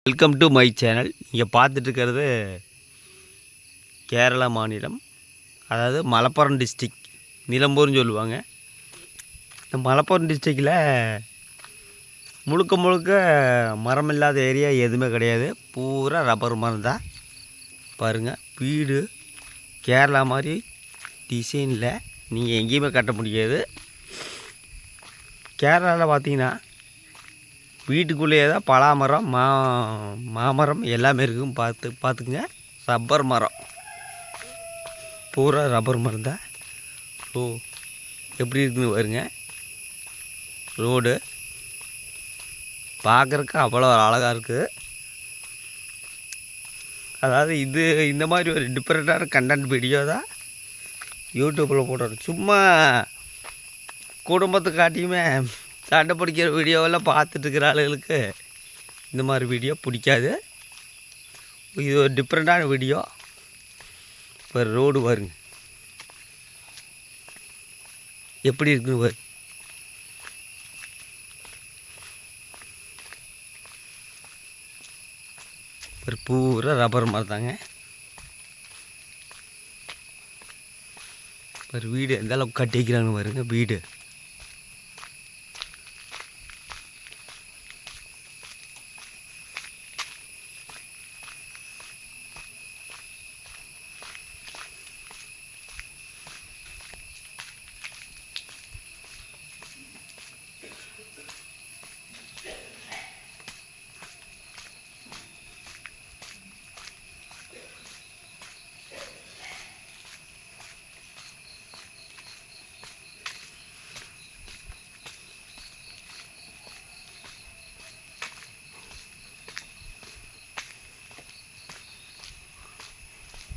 Welcome to my channel. இங்கே பார்த்துட்டு இருக்கிறது கேரளா மாநிலம், அதாவது மலப்புரம் டிஸ்ட்ரிக், நிலம்பூர்னு சொல்லுவாங்க. இந்த மலப்புரம் டிஸ்ட்ரிக்டில் முழுக்க முழுக்க மரம் இல்லாத ஏரியா எதுவுமே கிடையாது. பூரா ரப்பர் மரம் தான். பாருங்கள், வீடு கேரளா மாதிரி டிசைனில் நீங்கள் எங்கேயுமே கட்ட முடியாது. கேரளாவில் பார்த்தீங்கன்னா வீட்டுக்குள்ளேயே தான் பலாமரம், மாமரம் எல்லாமே இருக்கும். பார்த்துக்குங்க. ரப்பர் மரம், பூரா ரப்பர் மரம் தான். எப்படி இருக்குன்னு பாருங்க. ரோடு பார்க்குறக்கு அவ்வளோ அழகாக இருக்குது. அதாவது இந்த மாதிரி ஒரு டிஃப்ரெண்ட்டான கண்டென்ட் வீடியோ தான் யூடியூப்பில் போடுறோம். சும்மா குடும்பத்தை காட்டியுமே சண்டை பிடிக்கிற வீடியோவெல்லாம் பார்த்துட்டு இருக்கிற ஆளுகளுக்கு இந்த மாதிரி வீடியோ பிடிக்காது. இது ஒரு டிஃப்ரெண்ட்டான வீடியோ. இப்போ ரோடு பாருங்க எப்படி இருக்குன்னு பாரு. ஒரு பூரா ரப்பர் மரம் தாங்க. ஒரு வீடு எந்த அளவுக்கு கட்டி வைக்கிறாங்கன்னு பாருங்க. வீடு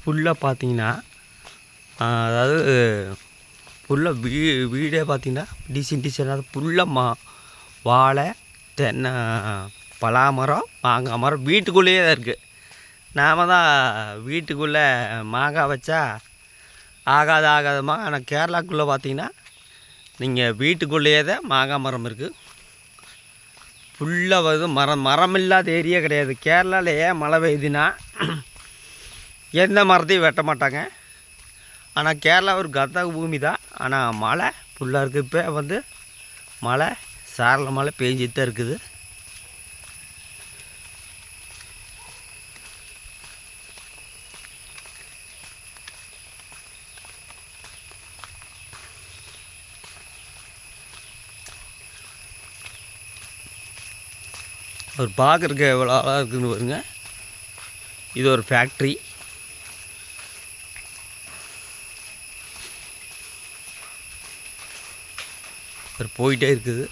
ஃபுல்லாக பார்த்தீங்கன்னா, அதாவது ஃபுல்லாக வீடே பார்த்தீங்கன்னா டிசைனாக ஃபுல்லாக வாழை, தென்னை, பலாமரம், மாங்காய் மரம் வீட்டுக்குள்ளேயே தான் இருக்குது. நாம் தான் வீட்டுக்குள்ளே மாங்காய் வச்சா ஆகாதமா. ஆனால் கேரளாக்குள்ளே பார்த்தீங்கன்னா நீங்கள் வீட்டுக்குள்ளேயே தான் மாங்காய் மரம் இருக்குது. ஃபுல்லாக வந்து மரம் இல்லாத ஏரியா கிடையாது. கேரளாவில் ஏன் மழை பெய்யுதுன்னா எந்த மரத்தையும் வெட்ட மாட்டாங்க. ஆனால் கேரளா ஒரு கத்தக பூமி தான். ஆனால் மழை ஃபுல்லாக இருக்குது. இப்போ வந்து மழை சாரல மழை பெஞ்சிட்டு தான் இருக்குது. ஒரு பார்க்குறக்கு எவ்வளோ அழகாக இருக்குதுன்னு பாருங்க. இது ஒரு ஃபேக்ட்ரி. போயிட்டே இருக்குது.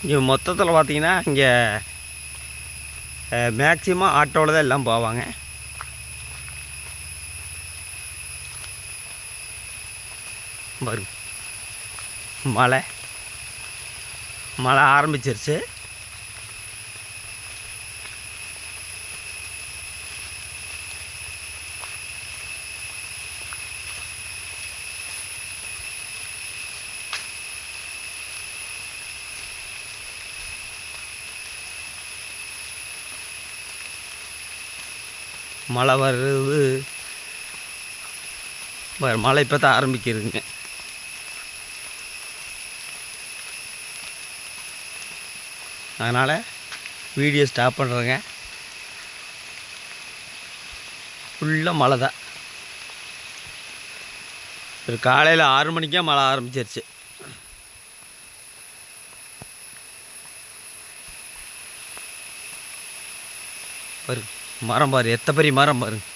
இங்கே மொத்தத்தில் பார்த்தீங்கன்னா இங்கே மேக்சிமம் ஆட்டோவில் தான் எல்லாம் போவாங்க. பாருங்க, மழை ஆரம்பிச்சிருச்சு. மழை வருது. மழை இப்போ தான் ஆரம்பிக்கிறதுங்க. அதனால் வீடியோ ஸ்டாப் பண்ணுறேங்க. ஃபுல்லாக மழை தான். ஒரு காலையில் 6 மணிக்கே மழை ஆரம்பிச்சிருச்சு. பாருங்க மரம், பாரு எத்த பெரிய மரம் பாருங்க.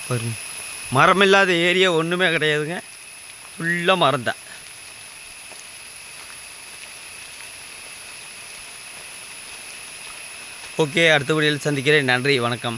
பாருங்க, மரமில்லாத ஏரியா ஒன்றுமே கிடையாதுங்க. ஃபுல்லாக மரம் தான். ஓகே, அடுத்த வீடியோவில் சந்திக்கிறேன். நன்றி, வணக்கம்.